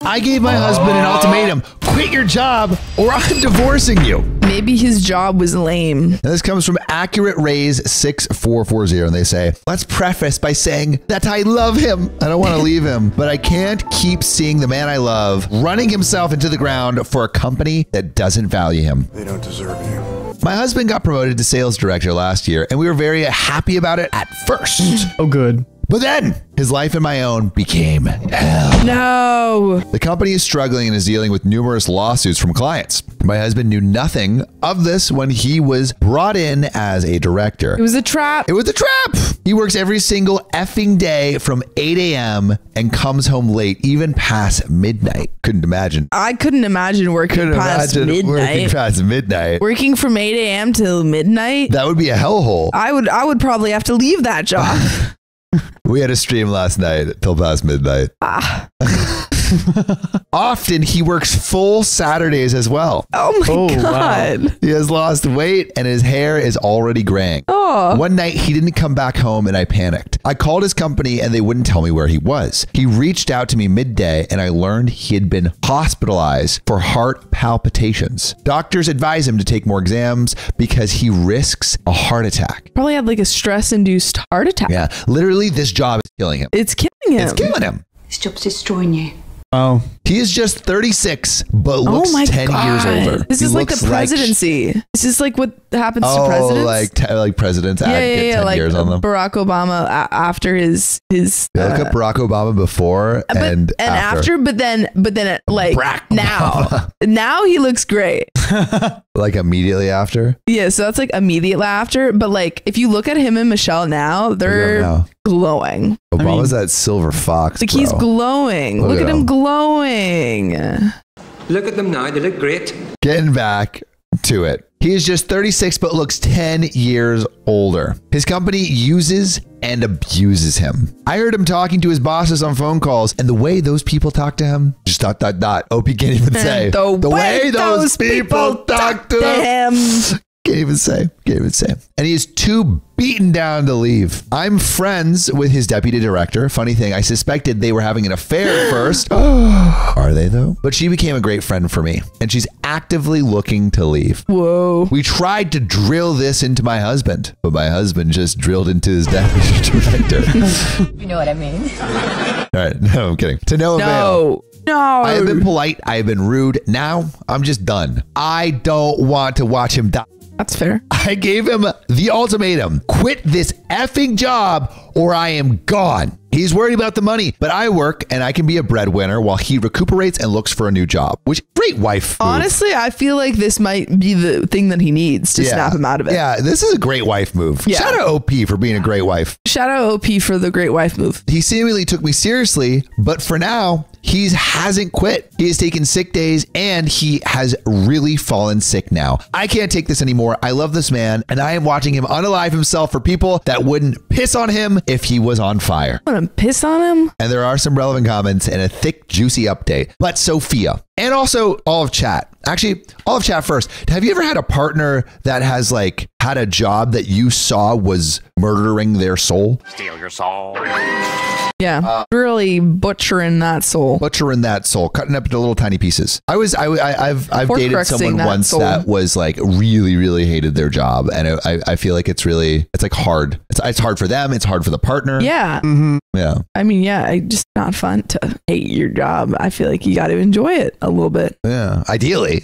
I gave my husband an ultimatum. Quit your job or I'm divorcing you. Maybe his job was lame. Now, this comes from Accurate Raise 6440, and they say, let's preface by saying that I love him. I don't want to leave him, but I can't keep seeing the man I love running himself into the ground for a company that doesn't value him. They don't deserve you. My husband got promoted to sales director last year, and we were very happy about it at first. Oh, good. But then his life and my own became hell. No. The company is struggling and is dealing with numerous lawsuits from clients. My husband knew nothing of this when he was brought in as a director. It was a trap. It was a trap. He works every single effing day from 8 a.m. and comes home late, even past midnight. Couldn't imagine. I couldn't imagine working past midnight. Working past midnight. Working from 8 a.m. till midnight. That would be a hellhole. I would probably have to leave that job. We had a stream last night till past midnight. Often he works full Saturdays as well. Oh my God. Wow. He has lost weight and his hair is already graying. Oh. One night he didn't come back home and I panicked. I called his company and they wouldn't tell me where he was. He reached out to me midday and I learned he had been hospitalized for heart palpitations. Doctors advised him to take more exams because he risks a heart attack. Probably had like a stress-induced heart attack. Yeah, literally this job is killing him. It's killing him. It's killing him. This job's destroying you. Oh. He is just 36, but looks 10 years older. This is like the presidency. This is like what happens to presidents. Like presidents get 10 like years on them. Barack Obama after his look at Barack Obama before and after. But then like now he looks great. Like immediately after. Yeah, so that's like immediately after. But like if you look at him and Michelle now, they're glowing. Obama's that silver fox. Like he's glowing. Look at him glowing. Look at them now. They look great. Getting back to it. He is just 36, but looks 10 years older. His company uses and abuses him. I heard him talking to his bosses on phone calls, and the way those people talk to him, just ... OP can't even say. The way those people talk to him. Can't even say. And he is too beaten down to leave. I'm friends with his deputy director. Funny thing, I suspected they were having an affair at first. Are they though? But she became a great friend for me, and she's actively looking to leave. Whoa. We tried to drill this into my husband, but my husband just drilled into his deputy director. You know what I mean? All right, no, I'm kidding. To no avail. No. I have been polite. I have been rude. Now I'm just done. I don't want to watch him die. That's fair. I gave him the ultimatum. Quit this effing job or I am gone. He's worried about the money, but I work and I can be a breadwinner while he recuperates and looks for a new job, which great wife move. Honestly, I feel like this might be the thing that he needs to snap him out of it. Yeah, this is a great wife move. Yeah. Shout out OP for being a great wife. Shout out OP for the great wife move. He seemingly took me seriously, but for now, he hasn't quit. He has taken sick days and he has really fallen sick now. I can't take this anymore. I love this man and I am watching him unalive himself for people that wouldn't piss on him if he was on fire. Wouldn't piss on him? And there are some relevant comments and a thick, juicy update. But Sophia and also all of chat. Actually, all of chat first. Have you ever had a partner that has like had a job that you saw was murdering their soul? Steal your soul. Yeah, really butchering that soul. Butchering that soul, cutting up into little tiny pieces. I've dated someone once that was like really hated their job, and I feel like it's like hard. It's hard for them. It's hard for the partner. Yeah. Mm-hmm. Yeah. I mean, yeah, just not fun to hate your job. I feel like you got to enjoy it a little bit. Yeah. Ideally,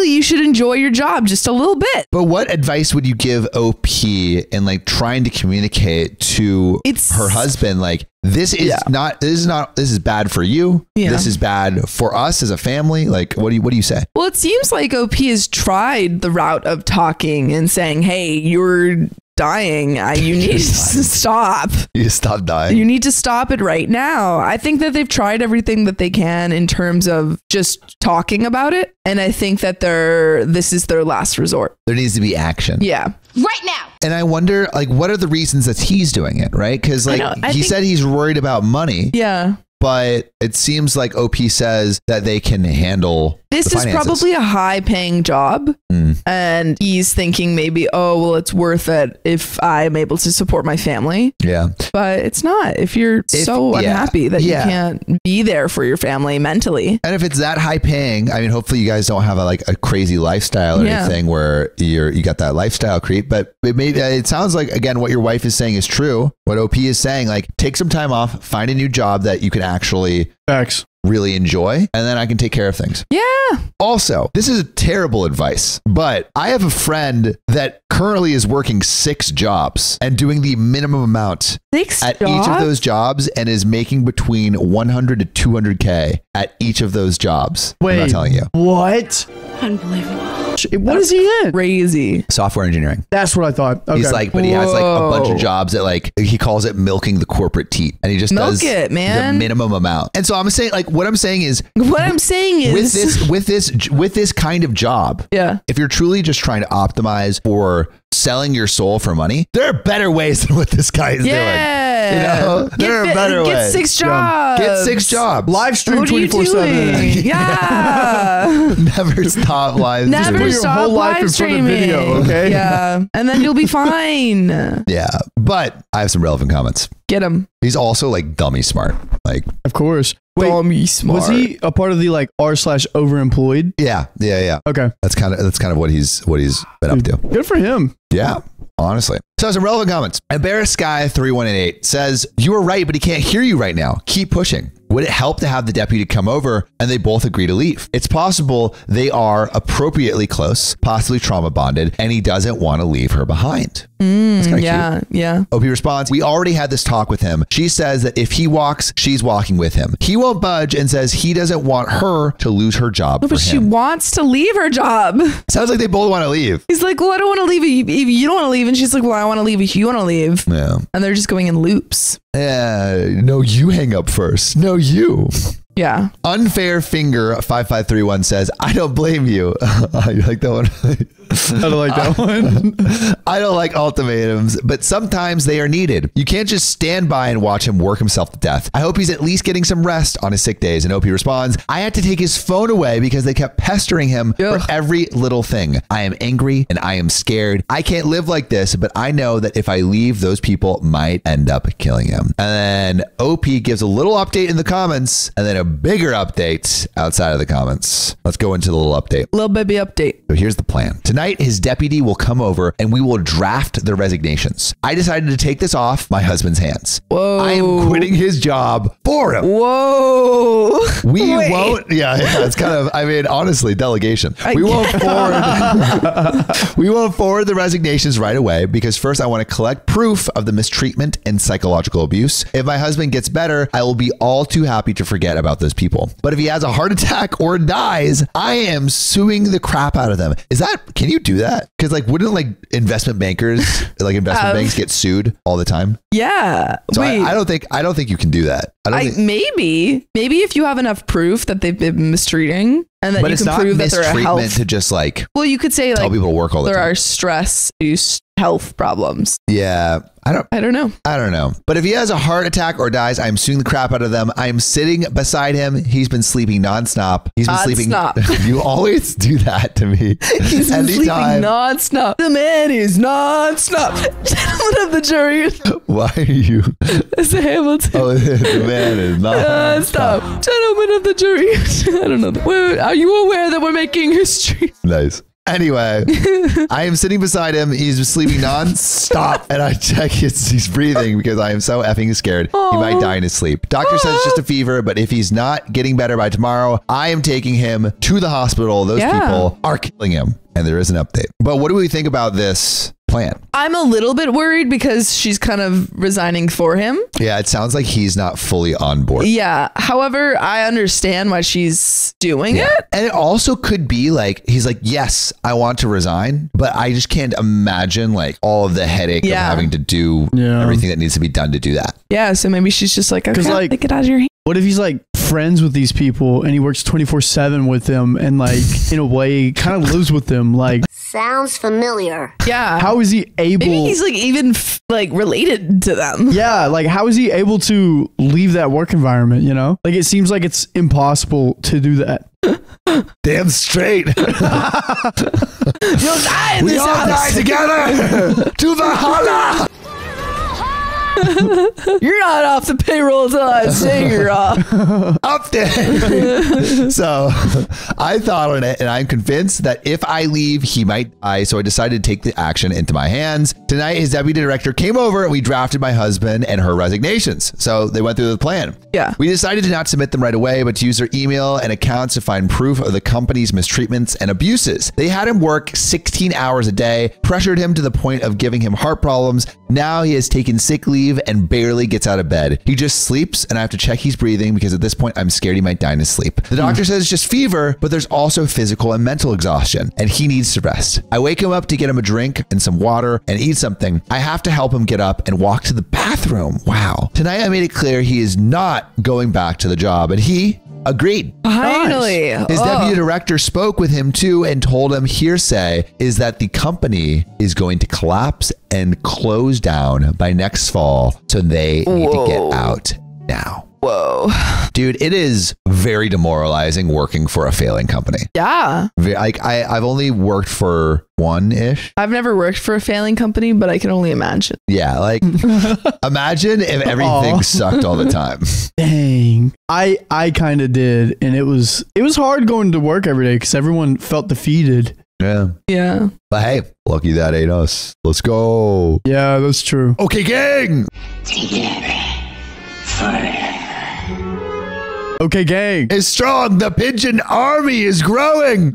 you should enjoy your job just a little bit. But what advice would you give OP in like trying to communicate to her husband, like, this is bad for you. Yeah. This is bad for us as a family. Like, what do you say? Well, it seems like OP has tried the route of talking and saying, hey, you're dying. You need to stop. You stop dying. You need to stop it right now. I think that they've tried everything that they can in terms of just talking about it. And I think that this is their last resort. There needs to be action. Yeah. Right now. And I wonder, like, what are the reasons that he's doing it, right? Because like he said he's worried about money. Yeah. But it seems like OP says that they can handle This is probably a high paying job. And he's thinking maybe, oh, well, it's worth it if I'm able to support my family. Yeah. But it's not if you're so unhappy that you can't be there for your family mentally. And if it's that high paying, I mean, hopefully you guys don't have a crazy lifestyle or anything where you got that lifestyle creep. But it sounds like, again, what your wife is saying is true. What OP is saying, like, take some time off, find a new job that you can actually really enjoy, and then I can take care of things. Yeah. Also, this is terrible advice, but I have a friend that currently is working 6 jobs and doing the minimum amount at each of those jobs and is making between 100 to 200K at each of those jobs. Wait, I'm not telling you. What? Unbelievable. What is he in? Crazy. Software engineering. That's what I thought. Okay. He's like, but he has like a bunch of jobs that, like, he calls it milking the corporate teat, and he just does it, man. the minimum amount. And so I'm saying, like, what I'm saying is with this kind of job, if you're truly just trying to optimize for selling your soul for money, there are better ways than what this guy is doing. You know, there are better ways. Get 6 jobs. Get 6 jobs. Live stream 24/7. Yeah. Never stop live. Never stop your whole life in front of video. Okay. Yeah, and then you'll be fine. Yeah, but I have some relevant comments. Get him. He's also like dummy smart. Like, of course. Wait, dummy smart. Was he a part of the like r/overemployed? Yeah. Okay. That's kind of what he's been up to. Good for him. Yeah. Honestly. So some relevant comments. Embarrassed Guy 3188 says, you were right, but he can't hear you right now. Keep pushing. Would it help to have the deputy come over and they both agree to leave? It's possible they are appropriately close, possibly trauma bonded, and he doesn't want to leave her behind. That's kind of cute. Yeah. OP responds, we already had this talk with him. She says that if he walks, she's walking with him. He won't budge and says he doesn't want her to lose her job for but him. She wants to leave her job. Sounds like they both want to leave. He's like, well, I don't want to leave if you don't want to leave. And she's like, well, I want to leave if you want to leave. Yeah. And they're just going in loops. Yeah. No, you hang up first. No, you. Yeah. Unfair Finger 5531 says, I don't blame you. You like that one? I don't like that one. I don't like ultimatums, but sometimes they are needed. You can't just stand by and watch him work himself to death. I hope he's at least getting some rest on his sick days. And OP responds, I had to take his phone away because they kept pestering him for every little thing. I am angry and I am scared. I can't live like this, but I know that if I leave, those people might end up killing him. And then OP gives a little update in the comments and then a bigger update outside of the comments. Let's go into the little update. Little baby update. So here's the plan. Tonight, his deputy will come over and we will draft the resignations. I decided to take this off my husband's hands. Whoa. I am quitting his job for him. Whoa. We won't. Yeah, it's kind of, I mean, honestly, delegation. We won't forward the resignations right away because first I want to collect proof of the mistreatment and psychological abuse. If my husband gets better, I will be all too happy to forget about those people. But if he has a heart attack or dies, I am suing the crap out of them. Can you do that? Because like, wouldn't like investment bankers, like investment banks get sued all the time? Yeah. So I don't think you can do that. Maybe if you have enough proof that they've been mistreating and that you can prove that they're a health. To just like, well, you could say tell like people to work all the time. There are stress-induced health problems. Yeah. I don't know. But if he has a heart attack or dies, I'm suing the crap out of them. I'm sitting beside him. He's been sleeping nonstop. He's been sleeping. You always do that to me. He's been sleeping nonstop. The man is nonstop. Gentlemen of the jury. Why are you? It's Hamilton. Oh, the man is nonstop. Gentlemen of the jury. I don't know. Are you aware that we're making history? Nice. Anyway, I am sitting beside him. He's sleeping non-stop. And I check he's breathing because I am so effing scared. Aww. He might die in his sleep. Doctor says it's just a fever, but if he's not getting better by tomorrow, I am taking him to the hospital. Those people are killing him. And there is an update. But what do we think about this plan? I'm a little bit worried because she's kind of resigning for him. Yeah, it sounds like he's not fully on board. Yeah. However, I understand why she's doing it. And it also could be like, he's like, yes, I want to resign, but I just can't imagine like all of the headache of having to do everything that needs to be done to do that. Yeah. So maybe she's just like, okay, like, take it out of your hand. What if he's like friends with these people and he works 24/7 with them and like in a way kind of lives with them? Like, sounds familiar. Yeah. How is he able? Maybe he's like even like related to them. Yeah. Like, how is he able to leave that work environment? You know, like it seems like it's impossible to do that. Damn straight. You'll die in We this all house. die together to Valhalla. You're not off the payroll until I say you're off. Up there. So I thought on it, and I'm convinced that if I leave, he might die. So I decided to take the action into my hands. Tonight, his deputy director came over and we drafted my husband and her resignations. So they went through the plan. Yeah. We decided to not submit them right away, but to use their email and accounts to find proof of the company's mistreatments and abuses. They had him work 16 hours a day, pressured him to the point of giving him heart problems. Now he has taken sick leave and barely gets out of bed. He just sleeps and I have to check he's breathing because at this point I'm scared he might die in his sleep. The doctor says it's just fever, but there's also physical and mental exhaustion and he needs to rest. I wake him up to get him a drink and some water and eat something. I have to help him get up and walk to the bathroom. Wow. Tonight I made it clear he is not going back to the job and he agreed. Finally. His deputy director spoke with him too and told him hearsay is that the company is going to collapse and close down by next fall. So they need to get out now. Whoa. Dude, it is very demoralizing working for a failing company. Yeah. Like I've only worked for one-ish. I've never worked for a failing company, but I can only imagine. Yeah, like imagine if everything sucked all the time. Dang. I kind of did, and it was hard going to work every day because everyone felt defeated. Yeah. Yeah. But hey, lucky that ain't us. Let's go. Yeah, that's true. Okay, gang. Okay, gang. Is strong. The pigeon army is growing.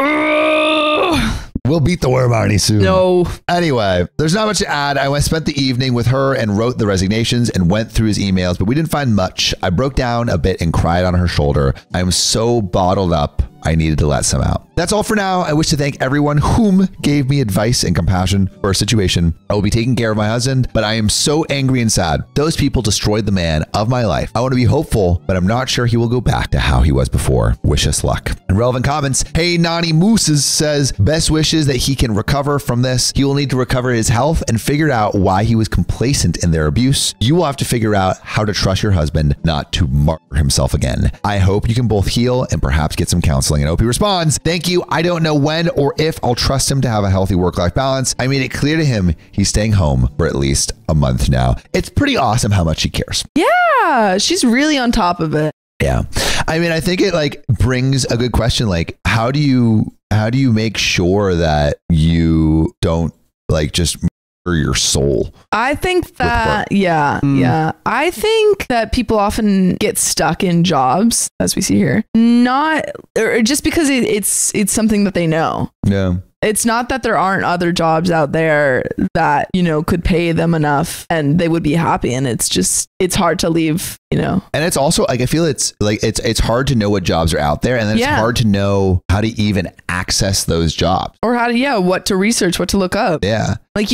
We'll beat the worm army soon. No. Anyway, there's not much to add. I spent the evening with her and wrote the resignations and went through his emails, but we didn't find much. I broke down a bit and cried on her shoulder. I'm so bottled up. I needed to let some out. That's all for now. I wish to thank everyone whom gave me advice and compassion for a situation. I will be taking care of my husband, but I am so angry and sad. Those people destroyed the man of my life. I want to be hopeful, but I'm not sure he will go back to how he was before. Wish us luck. And relevant comments. Hey, Nani Mooses says, best wishes that he can recover from this. He will need to recover his health and figure out why he was complacent in their abuse. You will have to figure out how to trust your husband not to martyr himself again. I hope you can both heal and perhaps get some counseling. And Opie responds, thank you. I don't know when or if I'll trust him to have a healthy work-life balance. I made it clear to him he's staying home for at least a month now. It's pretty awesome how much he cares. Yeah. She's really on top of it. Yeah. I mean, I think it like brings a good question. Like, how do you make sure that you don't like just murder your soul? I think that, yeah. I think that people often get stuck in jobs, as we see here, or just because it's something that they know. Yeah. It's not that there aren't other jobs out there that, could pay them enough and they would be happy. And it's hard to leave, And it's also like, I feel it's like, it's hard to know what jobs are out there. And then it's hard to know how to even access those jobs. Or what to research, what to look up. Yeah. Like,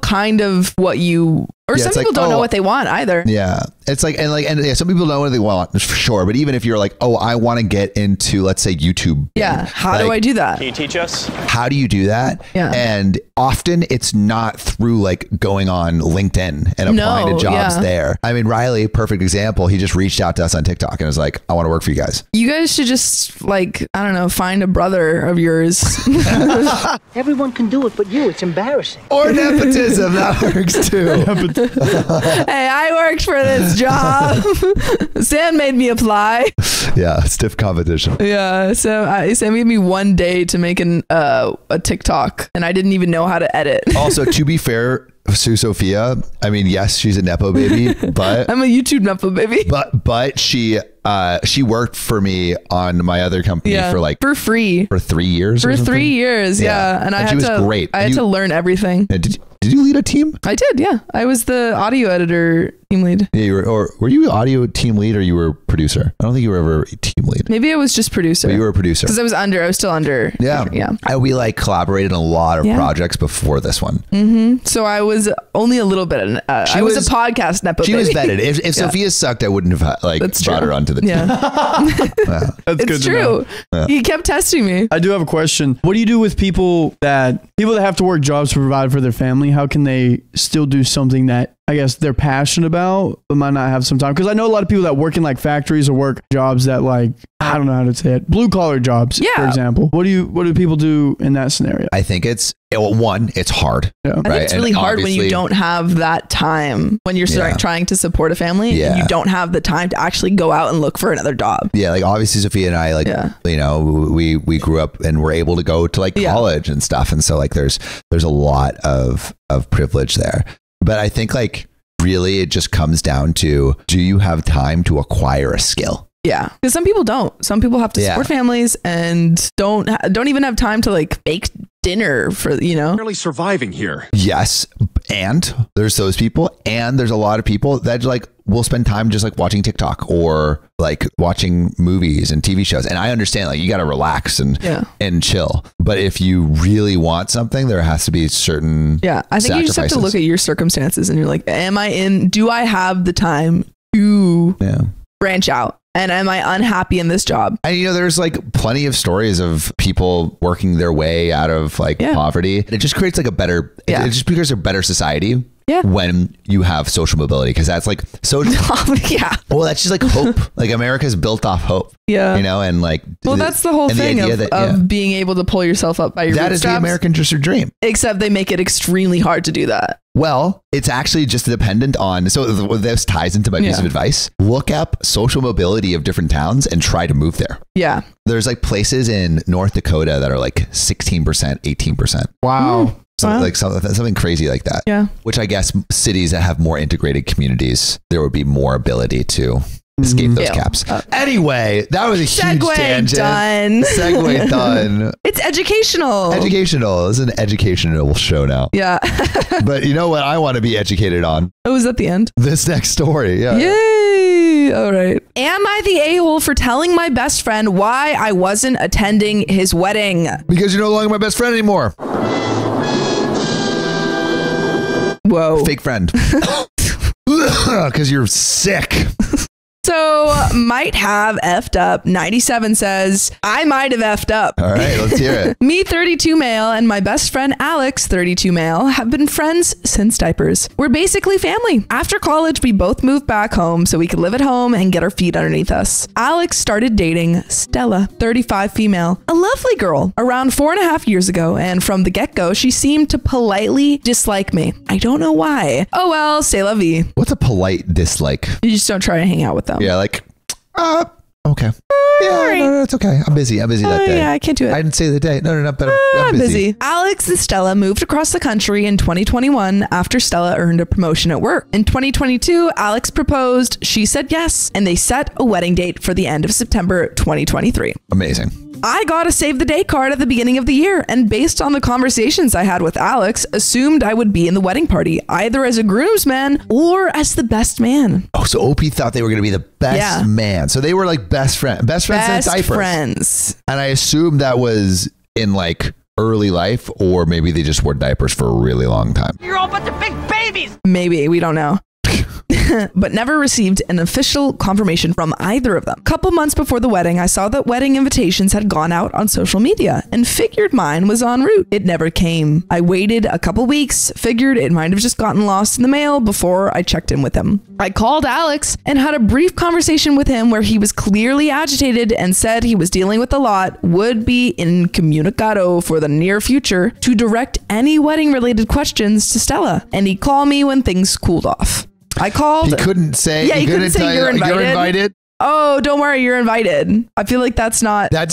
kind of what you, or some people don't know what they want either. Yeah. It's like, and some people know what they want for sure. But even if you're like, oh, I want to get into, let's say, YouTube. Yeah. How do I do that? Can you teach us? How do you do that? Yeah. And often it's not through like going on LinkedIn and applying to jobs there. I mean, Riley, perfect example. He just reached out to us on TikTok and was like, I want to work for you guys. You guys should just find a brother of yours. Everyone can do it, but you. It's embarrassing. Or nepotism. That works too. Hey, I worked for this job. Sam made me apply. Yeah, stiff competition. Yeah, so Sam gave me one day to make a TikTok, and I didn't even know how to edit. Also, to be fair, Sue Sophia, I mean, yes, she's a Nepo baby, but I'm a YouTube Nepo baby. But she worked for me on my other company for free for 3 years. For 3 years, yeah. And she was great. I had to learn everything. Did you lead a team? I did, yeah. I was the audio editor team lead. Yeah, were you audio team lead or you were producer? I don't think you were ever team lead. Maybe I was just producer. But you were a producer. Because I was still under. Yeah. And we collaborated on a lot of projects before this one. Mm-hmm. So I was only a little bit. I was a podcast Nepo baby. She was vetted. If Sophia sucked, I wouldn't have brought her onto the team. Yeah. That's good. It's true. Yeah. He kept testing me. I do have a question. What do you do with people that have to work jobs to provide for their family? How can they still do something that I guess they're passionate about, but might not have some time. Because I know a lot of people that work in like factories or work jobs that like, I don't know how to say it, blue collar jobs, for example. What do people do in that scenario? I think it's hard. Yeah. I think it's really hard when you don't have that time when you're trying to support a family and you don't have the time to actually go out and look for another job. Yeah, like obviously Sophia and I, like, you know, we grew up and were able to go to like college and stuff. And so like there's a lot of privilege there. But I think like really it just comes down to, do you have time to acquire a skill? Yeah, because some people don't. Some people have to support families and don't even have time to like bake dinner for, you know, barely surviving here. Yes, and there's those people, and there's a lot of people that like will spend time just like watching TikTok or like watching movies and TV shows. And I understand like you got to relax and chill. But if you really want something, there has to be certain I think you just have to look at your circumstances and you're like, do I have the time to branch out? And am I unhappy in this job? And, you know, there's like plenty of stories of people working their way out of like poverty. It just creates like a better, it just creates a better society. Yeah. When you have social mobility, because that's like so. Well, that's just like hope. Like America's built off hope. Yeah. You know, and like. Well, that's the whole thing of being able to pull yourself up by your bootstraps. That is the American dream. Except they make it extremely hard to do that. Well, it's actually just dependent on. So this ties into my piece of advice. Look up social mobility of different towns and try to move there. Yeah. There's like places in North Dakota that are like 16%, 18%. Wow. So like something crazy like that. Yeah. Which I guess cities that have more integrated communities, there would be more ability to escape those caps. Anyway, that was a huge tangent. Segue done. It's educational. It's an educational show now. Yeah. But you know what I want to be educated on? Oh, is that the end? This next story. Yeah. Yay. All right. Am I the a-hole for telling my best friend why I wasn't attending his wedding? Because you're no longer my best friend anymore. Whoa. Fake friend. Because you're sick. So, might have effed up. 97 says, I might have effed up. All right, let's hear it. Me, 32 male, and my best friend Alex, 32 male, have been friends since diapers. We're basically family. After college, we both moved back home so we could live at home and get our feet underneath us. Alex started dating Stella, 35 female, a lovely girl, around 4.5 years ago, and from the get-go, she seemed to politely dislike me. I don't know why. Oh well, c'est la vie. What's a polite dislike? You just don't try to hang out with them. Yeah, like, okay. Yeah, no, it's okay. I'm busy that day. Yeah, I can't do it. I didn't say the day. No, but I'm busy. Alex and Stella moved across the country in 2021 after Stella earned a promotion at work. In 2022, Alex proposed, she said yes, and they set a wedding date for the end of September 2023. Amazing. I got a save the date card at the beginning of the year, and based on the conversations I had with Alex, assumed I would be in the wedding party, either as a groomsman or as the best man. Oh, so OP thought they were going to be the best man. So they were like best friends since diapers. Friends. And I assumed that was in like early life, or maybe they just wore diapers for a really long time. You're all but the big babies. Maybe, we don't know. But never received an official confirmation from either of them. Couple months before the wedding, I saw that wedding invitations had gone out on social media and figured mine was en route. It never came. I waited a couple weeks, figured it might have just gotten lost in the mail before I checked in with him. I called Alex and had a brief conversation with him where he was clearly agitated and said he was dealing with a lot, would be incommunicado for the near future to direct any wedding related questions to Stella, and he'd call me when things cooled off. I called. He couldn't say. Yeah, he couldn't say you're invited. You're invited. Oh, don't worry, you're invited. I feel like that's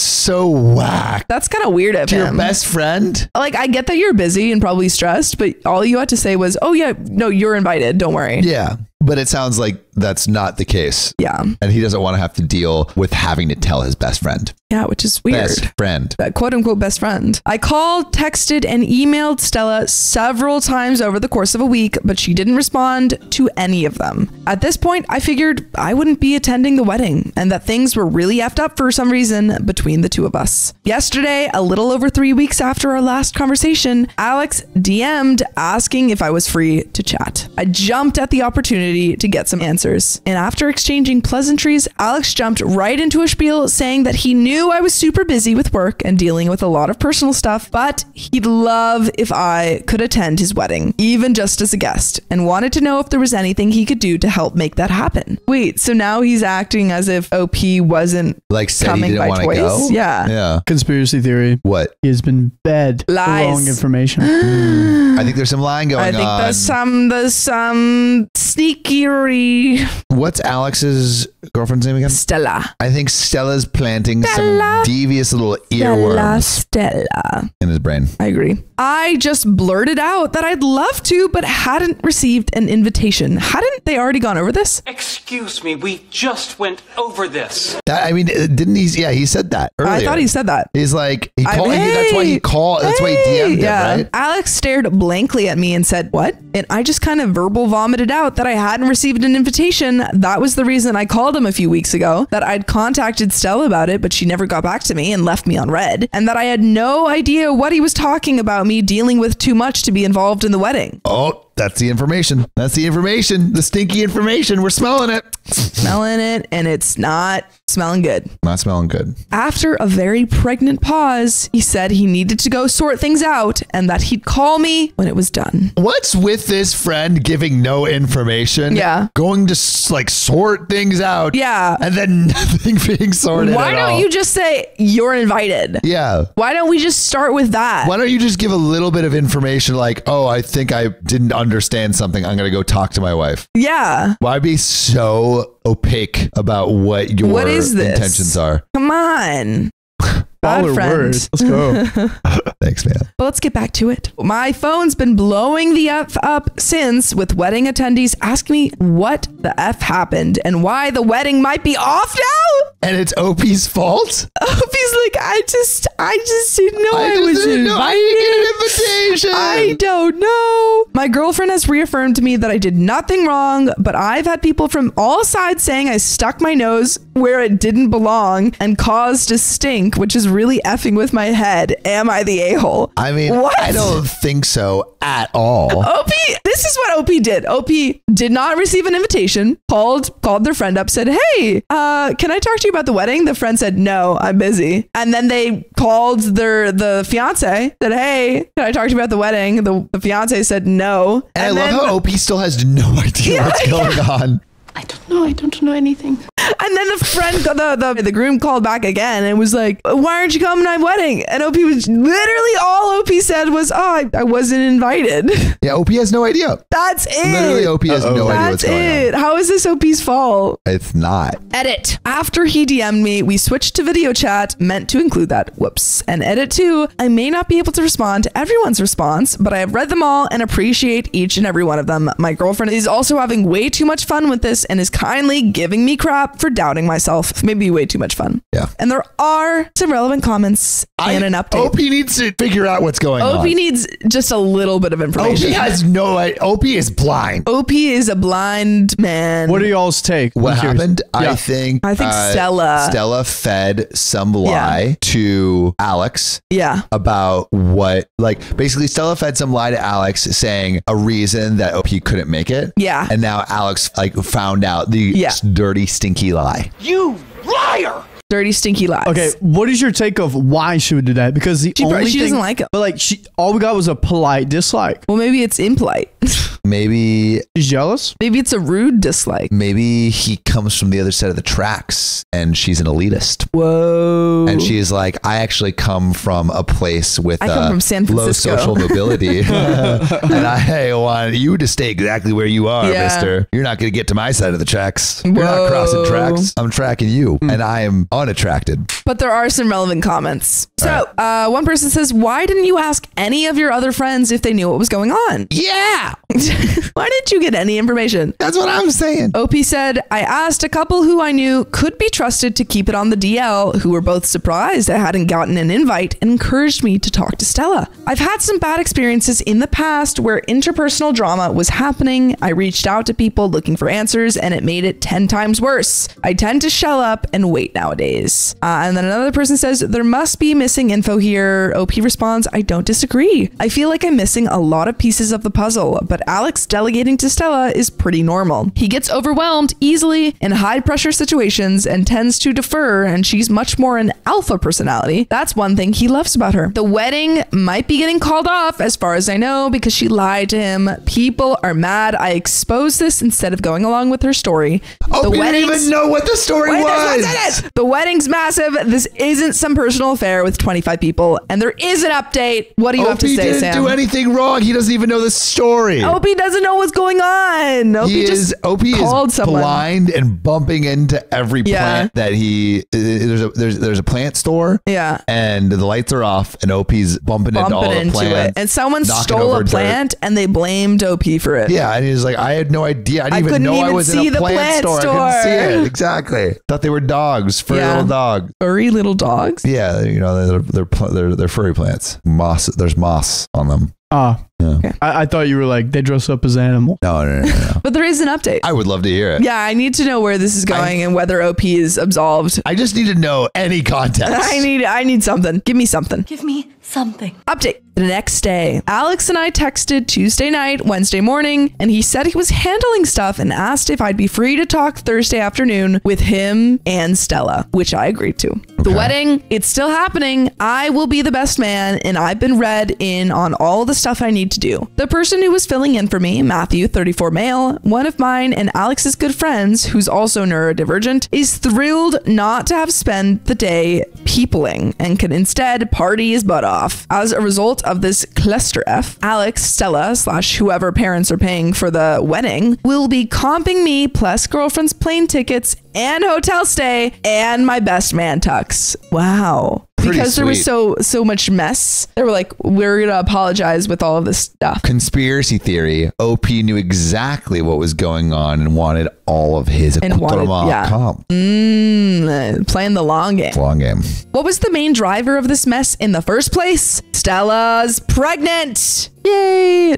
so whack. That's kind of weird of him. Your best friend? Like, I get that you're busy and probably stressed, but all you had to say was, oh yeah, no, you're invited. Don't worry. Yeah. But it sounds like that's not the case. Yeah. And he doesn't want to have to deal with having to tell his best friend. Yeah, which is weird. Best friend. That quote unquote best friend. I called, texted, and emailed Stella several times over the course of a week, but she didn't respond to any of them. At this point, I figured I wouldn't be attending the wedding and that things were really effed up for some reason between the two of us. Yesterday, a little over 3 weeks after our last conversation, Alex DM'd asking if I was free to chat. I jumped at the opportunity to get some answers answers. And after exchanging pleasantries, Alex jumped right into a spiel saying that he knew I was super busy with work and dealing with a lot of personal stuff, but he'd love if I could attend his wedding, even just as a guest, and wanted to know if there was anything he could do to help make that happen. Wait, so now he's acting as if OP wasn't like coming by choice? Go? Yeah. Conspiracy theory. What? He has been fed lies. Wrong information. I think there's some lying going on. I think there's some sneakery. What's Alex's girlfriend's name again? Stella. I think Stella's planting some devious little earworms Stella. in his brain. I agree. I just blurted out that I'd love to, but hadn't received an invitation. Hadn't they already gone over this? Excuse me, we just went over this. Didn't he? Yeah, he said that earlier. I thought he said that. He's like, that's why he called. That's why he DM'd him, right? Alex stared blankly at me and said, "What?" And I just kind of verbal vomited out that I hadn't received an invitation. That was the reason I called him a few weeks ago, that I'd contacted Stella about it, but she never got back to me and left me on red, and that I had no idea what he was talking about me dealing with too much to be involved in the wedding. Oh, that's the information. That's the information. The stinky information. We're smelling it. Smelling it, and it's not smelling good. Not smelling good. After a very pregnant pause, he said he needed to go sort things out and that he'd call me when it was done. What's with this friend giving no information? Yeah. Going to sort things out. Yeah. And then nothing being sorted Why at don't all. you just say you're invited? Yeah. Why don't we just start with that? Why don't you just give a little bit of information like, oh, I think I didn't understand something. I'm going to go talk to my wife. Yeah. Why be so opaque about what your intentions are? Come on. Bad Baller friend. words. Let's go. Thanks, man. But let's get back to it. My phone's been blowing the F up since, with wedding attendees asking me what the F happened and why the wedding might be off now. And it's OP's fault? OP's like, I just didn't know I was invited. I didn't get an invitation. I don't know. My girlfriend has reaffirmed to me that I did nothing wrong, but I've had people from all sides saying I stuck my nose where it didn't belong and caused a stink, which is really effing with my head. Am I the a-hole? I mean, what? I don't think so at all. OP, this is what OP did. OP did not receive an invitation, called their friend up, said, hey, can I talk to you about the wedding? The friend said, no, I'm busy. And then they called the fiance, said, hey, can I talk to you about the wedding? The fiance said no. And I love how OP still has no idea what's going on. I don't know anything. And then the friend, the groom called back again and was like, why aren't you coming to my wedding? And OP was literally all OP said was, oh, I wasn't invited. Yeah, OP has no idea. That's it. Literally, OP has no idea what's going on. How is this OP's fault? It's not. Edit. After he DM'd me, we switched to video chat, meant to include that. Whoops. And edit 2. I may not be able to respond to everyone's response, but I have read them all and appreciate each and every one of them. My girlfriend is also having way too much fun with this and is kindly giving me crap for doubting myself. Maybe way too much fun. Yeah. And there are some relevant comments and an update. OP needs to figure out what's going on. OP needs just a little bit of information. OP has no idea. OP is blind. OP is a blind man. What do y'all's take? What happened? Yeah. I think Stella fed some lie to Alex. Yeah. About what, like, basically Stella fed some lie to Alex saying a reason that OP couldn't make it. Yeah. And now Alex found out the dirty, stinky lie. You liar! Dirty, stinky lies. Okay, what is your take of why she would do that? Because she doesn't like him. But like, all we got was a polite dislike. Well, maybe it's impolite. Maybe she's jealous. Maybe it's a rude dislike. Maybe he comes from the other side of the tracks and she's an elitist. Whoa. And she's like, I actually come from a place with I come from San low Francisco. social mobility. And I want you to stay exactly where you are, mister. You're not going to get to my side of the tracks. You're not crossing tracks. I'm tracking you. And I am unattracted. But there are some relevant comments. So one person says, why didn't you ask any of your other friends if they knew what was going on? Yeah. Why didn't you get any information? That's what I'm saying. OP said, I asked a couple who I knew could be trusted to keep it on the DL, who were both surprised I hadn't gotten an invite and encouraged me to talk to Stella. I've had some bad experiences in the past where interpersonal drama was happening. I reached out to people looking for answers and it made it 10 times worse. I tend to shell up and wait nowadays. days. And then another person says, there must be missing info here. OP responds, I don't disagree. I feel like I'm missing a lot of pieces of the puzzle, but Alex delegating to Stella is pretty normal. He gets overwhelmed easily in high pressure situations and tends to defer, and she's much more an alpha personality. That's one thing he loves about her. The wedding might be getting called off as far as I know because she lied to him. People are mad I exposed this instead of going along with her story. Oh, we didn't even know what the story was. The wedding's massive. This isn't some personal affair with 25 people, and there is an update. What do you have to say, Sam? He didn't do anything wrong. He doesn't even know the story. OP doesn't know what's going on. OP is blind and bumping into every plant that there's a plant store. Yeah. And the lights are off and OP's bumping into all the plants. And someone stole a plant and they blamed OP for it. Yeah. And he's like, I had no idea. I didn't even know I was in a plant store. I couldn't see it. Exactly. Thought they were dogs. Furry little dogs. Furry little dogs? Yeah. You know, they're furry plants. Moss. There's moss on them. Yeah. Okay. I thought you were like, they dress up as animals. No. But there is an update. I would love to hear it. Yeah, I need to know where this is going and whether OP is absolved. I just need to know any context. I need something. Give me something. Give me something. Update. The next day, Alex and I texted Tuesday night, Wednesday morning, and he said he was handling stuff and asked if I'd be free to talk Thursday afternoon with him and Stella, which I agreed to. Okay. The wedding, it's still happening. I will be the best man, and I've been read in on all the stuff I need to do. The person who was filling in for me, Matthew, 34 male, one of mine and Alex's good friends, who's also neurodivergent, is thrilled not to have spent the day peopling and can instead party his butt off. As a result of this cluster F, Alex, Stella / whoever parents are paying for the wedding will be comping me plus girlfriend's plane tickets and hotel stay and my best man tux. Wow. Because there was so much mess. They were like, we're going to apologize with all of this stuff. Conspiracy theory. OP knew exactly what was going on and wanted all of his comp. Playing the long game. Long game. What was the main driver of this mess in the first place? Stella's pregnant. Yay! ...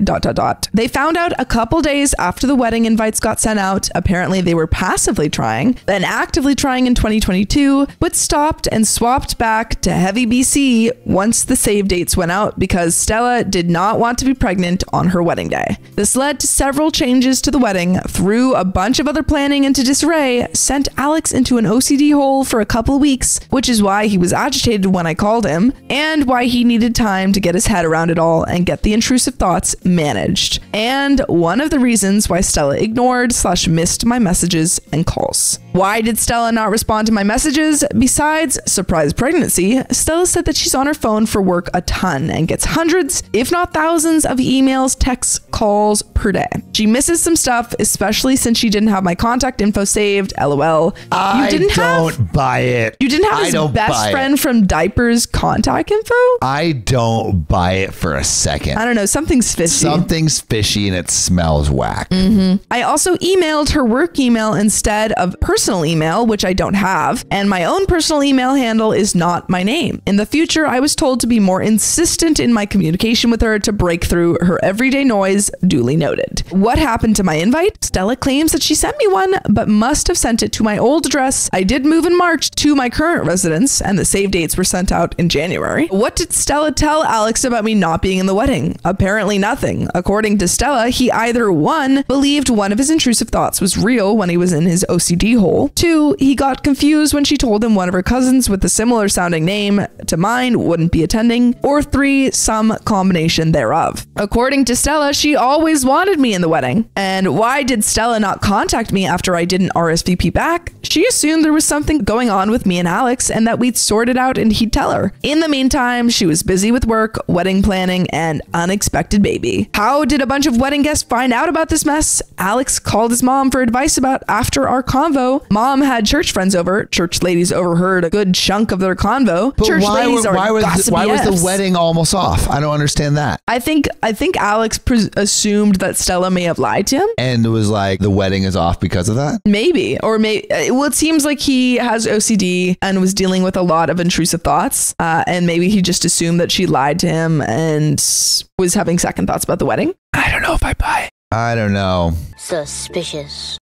They found out a couple days after the wedding invites got sent out. Apparently they were passively trying, then actively trying in 2022, but stopped and swapped back to heavy BC once the save dates went out because Stella did not want to be pregnant on her wedding day. This led to several changes to the wedding, threw a bunch of other planning into disarray, sent Alex into an OCD hole for a couple of weeks, which is why he was agitated when I called him, and why he needed time to get his head around it all and get the intrusive thoughts managed. And one of the reasons why Stella ignored / missed my messages and calls. Why did Stella not respond to my messages? Besides surprise pregnancy, Stella said that she's on her phone for work a ton and gets hundreds, if not thousands, of emails, texts, calls per day. She misses some stuff, especially since she didn't have my contact info saved. LOL. I don't buy it. You didn't have his best friend from Diapers contact info? I don't buy it for a second. I don't know. Something's fishy. Something's fishy and it smells whack. I also emailed her work email instead of personal email, which I don't have, and my own personal email handle is not my name. In the future, I was told to be more insistent in my communication with her to break through her everyday noise. Duly noted. What happened to my invite? Stella claims that she sent me one, but must have sent it to my old address. I did move in March to my current residence, and the save dates were sent out in January. What did Stella tell Alex about me not being in the wedding? Apparently nothing. According to Stella, he either 1, believed one of his intrusive thoughts was real when he was in his OCD hole, 2, he got confused when she told him one of her cousins with a similar sounding name to mine wouldn't be attending, or 3, some combination thereof. According to Stella, she always wanted me in the wedding. And why did Stella not contact me after I didn't RSVP back? She assumed there was something going on with me and Alex and that we'd sort it out and he'd tell her. In the meantime, she was busy with work, wedding planning, and unexpected baby. How did a bunch of wedding guests find out about this mess? Alex called his mom for advice about after our convo. Mom had church friends over. Church ladies overheard a good chunk of their convo. But church ladies are why was the wedding almost off? I don't understand that. I think Alex assumed that Stella may have lied to him. And it was like the wedding is off because of that? Maybe. Or maybe. Well, it seems like he has OCD and was dealing with a lot of intrusive thoughts. And maybe he just assumed that she lied to him and was having second thoughts about the wedding. I don't know if I buy it. I don't know. Suspicious.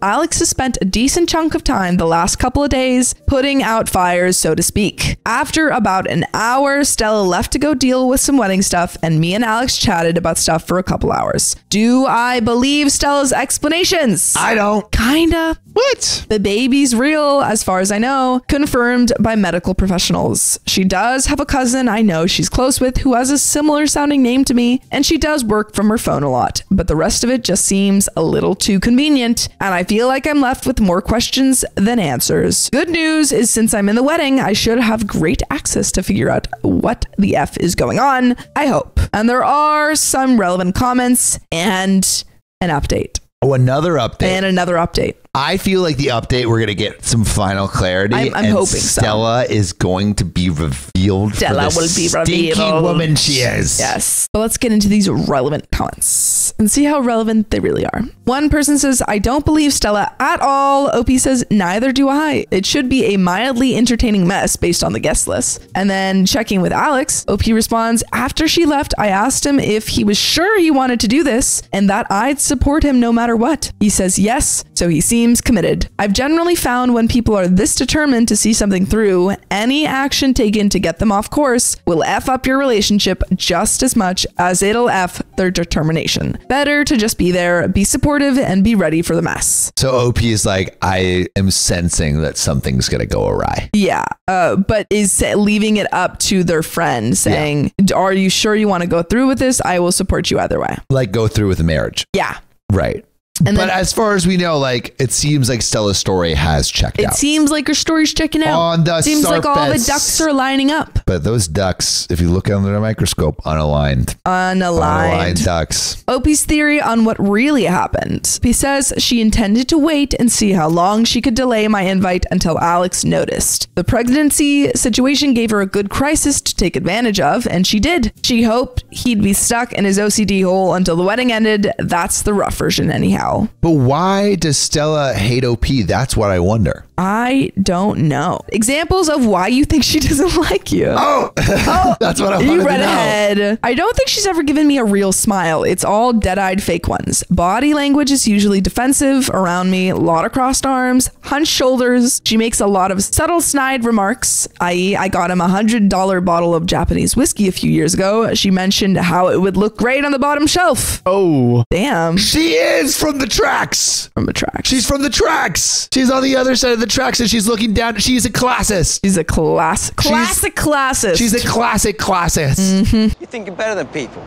Alex has spent a decent chunk of time the last couple of days putting out fires, so to speak. After about an hour, Stella left to go deal with some wedding stuff, and me and Alex chatted about stuff for a couple hours. Do I believe Stella's explanations? I don't. Kinda. What? The baby's real, as far as I know, confirmed by medical professionals. She does have a cousin I know she's close with who has a similar sounding name to me, and she does work from her phone a lot, but the rest of it just seems a little too convenient, and I feel like I'm left with more questions than answers. Good news is since I'm in the wedding, I should have great access to figure out what the F is going on, I hope. And there are some relevant comments and an update. Oh, another update. And another update. I feel like the update, we're going to get some final clarity. I'm hoping Stella is going to be revealed. Stella will be revealed. Stinky woman she is. Yes. But let's get into these relevant comments and see how relevant they really are. One person says, I don't believe Stella at all. OP says, neither do I. It should be a mildly entertaining mess based on the guest list. And then checking with Alex, OP responds, after she left, I asked him if he was sure he wanted to do this and that I'd support him no matter what. He says yes, so he seems committed. I've generally found when people are this determined to see something through, any action taken to get them off course will F up your relationship just as much as it'll F their determination. Better to just be there, be supportive, and be ready for the mess. So OP is like, I am sensing that something's going to go awry. Yeah, but is leaving it up to their friend saying, are you sure you want to go through with this? I will support you either way. Like go through with the marriage. Yeah. Right. But as far as we know, like, it seems like Stella's story has checked out. It seems like her story's checking out. On the seems like all the ducks are lining up. But those ducks, if you look under a microscope, unaligned. Unaligned ducks. Opie's theory on what really happened. He says she intended to wait and see how long she could delay my invite until Alex noticed. The pregnancy situation gave her a good crisis to take advantage of, and she did. She hoped he'd be stuck in his OCD hole until the wedding ended. That's the rough version anyhow. But why does Stella hate OP? That's what I wonder. I don't know. Examples of why you think she doesn't like you. Oh, that's what I wanted to know. You read ahead. I don't think she's ever given me a real smile. It's all dead-eyed fake ones. Body language is usually defensive around me. A lot of crossed arms, hunched shoulders. She makes a lot of subtle snide remarks, i.e. I got him a $100 bottle of Japanese whiskey a few years ago. She mentioned how it would look great on the bottom shelf. Oh. Damn. She is from the tracks. From the tracks. She's from the tracks. She's on the other side of the tracks and she's looking down. She's a classist. She's a classic classist. She's a classic classist. You think you're better than people.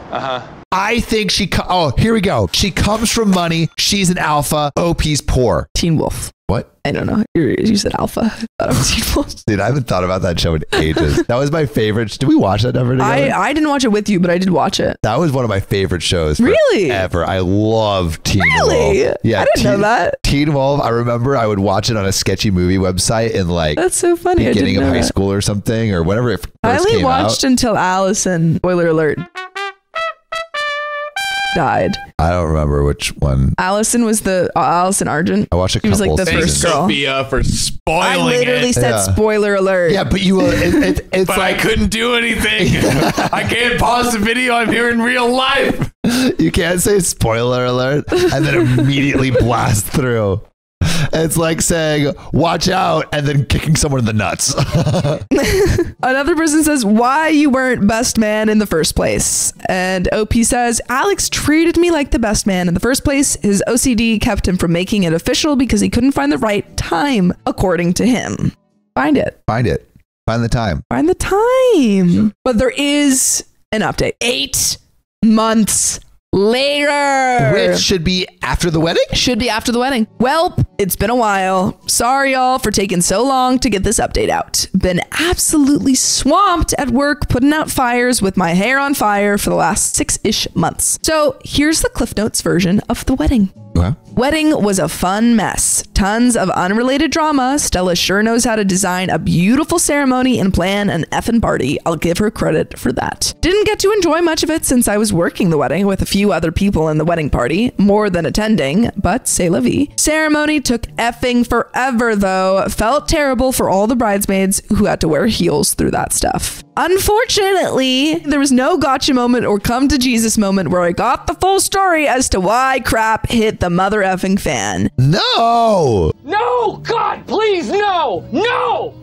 I think here we go. She comes from money. She's an alpha. OP's poor. Teen Wolf. What? I don't know. You said alpha. I thought it was Teen Wolf. Dude, I haven't thought about that show in ages. That was my favorite. Did we watch that ever together? I didn't watch it with you, but I did watch it. That was one of my favorite shows. Really? Ever. I love Teen Wolf. Really? Yeah. I didn't know that. Teen Wolf. I remember I would watch it on a sketchy movie website in like that's so funny. beginning of high school or something or whenever it first I only came watched out. until Allison, spoiler alert, died. I don't remember which one. Allison was the Allison Argent. I watched a She was couple like the seasons. first girl. Sophia for spoiling I literally it. said spoiler alert. Yeah, but you it's But like I couldn't do anything. I can't pause the video. I'm here in real life. you can't say spoiler alert and then immediately blast through. It's like saying, watch out, and then kicking someone in the nuts. Another person says, why you weren't best man in the first place? And OP says, Alex treated me like the best man in the first place. His OCD kept him from making it official because he couldn't find the right time, according to him. Find it. Find it. Find the time. Find the time. But there is an update. 8 months later. Which should be after the wedding? Should be after the wedding. Well, it's been a while. Sorry, y'all, for taking so long to get this update out. Been absolutely swamped at work, putting out fires with my hair on fire for the last 6-ish months. So here's the Cliff Notes version of the wedding. Okay. Wedding was a fun mess. Tons of unrelated drama. Stella sure knows how to design a beautiful ceremony and plan an effing party. I'll give her credit for that. Didn't get to enjoy much of it since I was working the wedding with a few other people in the wedding party, more than attending, but c'est la vie. Ceremony took effing forever though. Felt terrible for all the bridesmaids who had to wear heels through that stuff. Unfortunately, there was no gotcha moment or come to Jesus moment where I got the full story as to why crap hit the mother effing fan. No! No! God, please, no! No!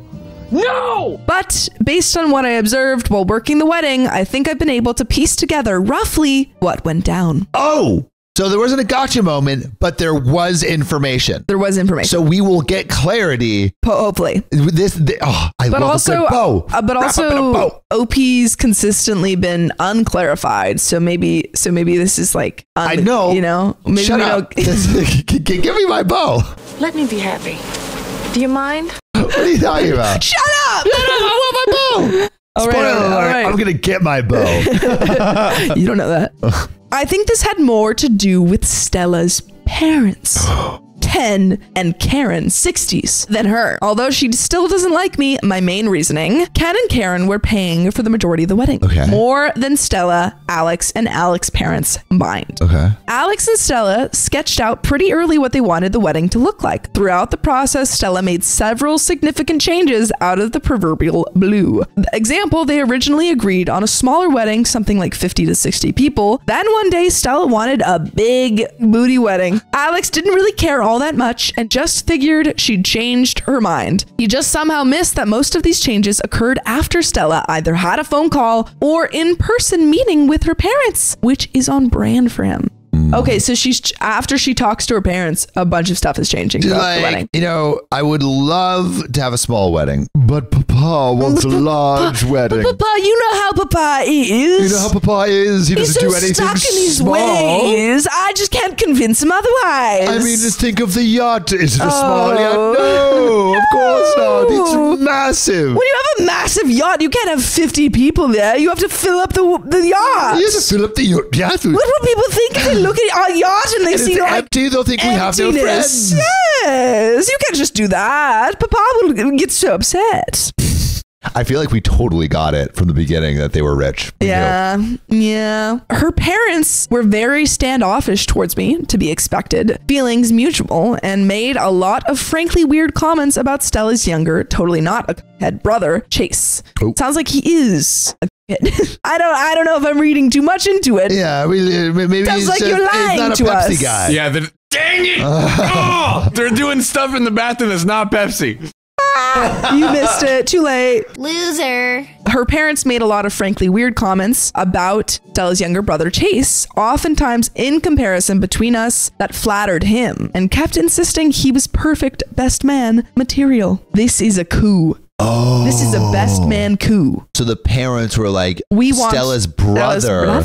No! But based on what I observed while working the wedding, I think I've been able to piece together roughly what went down. Oh! So there wasn't a gotcha moment, but there was information. There was information. So we will get clarity. Hopefully. I love a good bow. But also, OP's consistently been unclarified. So maybe this is like, I know. You know, maybe Shut up. Give me my bow. Let me be happy. Do you mind? What are you talking about? Shut up! I want my bow. All right. I'm gonna get my bow. You don't know that. I think this had more to do with Stella's parents. Ken and Karen, 60s, than her. Although she still doesn't like me, my main reasoning, Ken and Karen were paying for the majority of the wedding. Okay. More than Stella, Alex, and Alex's parents combined. Okay. Alex and Stella sketched out pretty early what they wanted the wedding to look like. Throughout the process, Stella made several significant changes out of the proverbial blue. Example, they originally agreed on a smaller wedding, something like 50 to 60 people. Then one day, Stella wanted a big booty wedding. Alex didn't really care all that much and just figured she'd changed her mind. He just somehow missed that most of these changes occurred after Stella either had a phone call or in-person meeting with her parents, which is on brand for him. Okay, so after she talks to her parents, a bunch of stuff is changing throughout the wedding. You know, I would love to have a small wedding, but Papa wants a large wedding. Papa, you know how Papa is. You know how Papa is. He doesn't do anything stuck in his small. ways. I just can't convince him otherwise. I mean, just think of the yacht. Is it a small yacht? No, of course not. It's massive. When you have a massive yacht, you can't have 50 people there. You have to fill up the yacht. You have to fill up the yacht. What will people think if they look at our yacht and they see it's like empty? They'll think we have no friends. Yes, you can't just do that. Papa will get so upset. I feel like we totally got it from the beginning that they were rich. Yeah. Her parents were very standoffish towards me, to be expected, feelings mutual, and made a lot of frankly weird comments about Stella's younger, totally not a head brother, Chase. Oh. Sounds like he is a kid. I don't know if I'm reading too much into it. Yeah, maybe sounds like you're lying to us. Guy. Yeah, dang it! They're doing stuff in the bathroom that's not Pepsi. You missed it. Too late. Loser. Her parents made a lot of frankly weird comments about Stella's younger brother Chase, oftentimes in comparison between us that flattered him, and kept insisting he was perfect best man material. This is a coup. Oh. This is a best man coup. So the parents were like, we want Stella's brother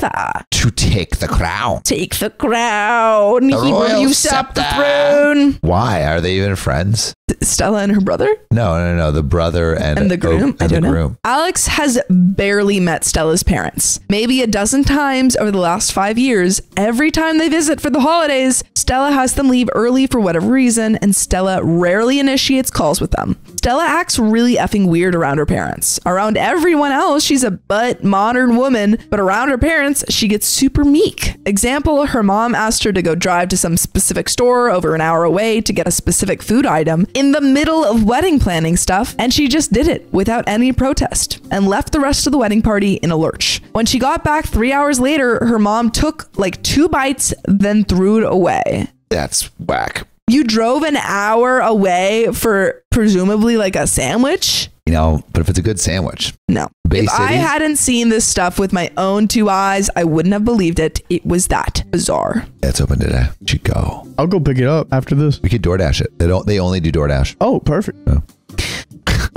to take the crown. Take the crown. He will usurp the throne. Why? Are they even friends? Stella and her brother? No. The brother and the groom. I don't know. Alex has barely met Stella's parents. Maybe a dozen times over the last 5 years. Every time they visit for the holidays, Stella has them leave early for whatever reason, and Stella rarely initiates calls with them. Stella acts really effing weird around her parents. Around everyone else, she's a butt modern woman, but around her parents, she gets super meek. Example, her mom asked her to go drive to some specific store over an hour away to get a specific food item in the middle of wedding planning stuff, and she just did it without any protest and left the rest of the wedding party in a lurch. When she got back 3 hours later, her mom took like 2 bites, then threw it away. That's whack. You drove an hour away for presumably like a sandwich? You know, but if it's a good sandwich. No. If I hadn't seen this stuff with my own 2 eyes, I wouldn't have believed it. It was that bizarre. Yeah, it's open today. You should go. I'll go pick it up after this. We could DoorDash it. They only do DoorDash. Oh, perfect. Oh.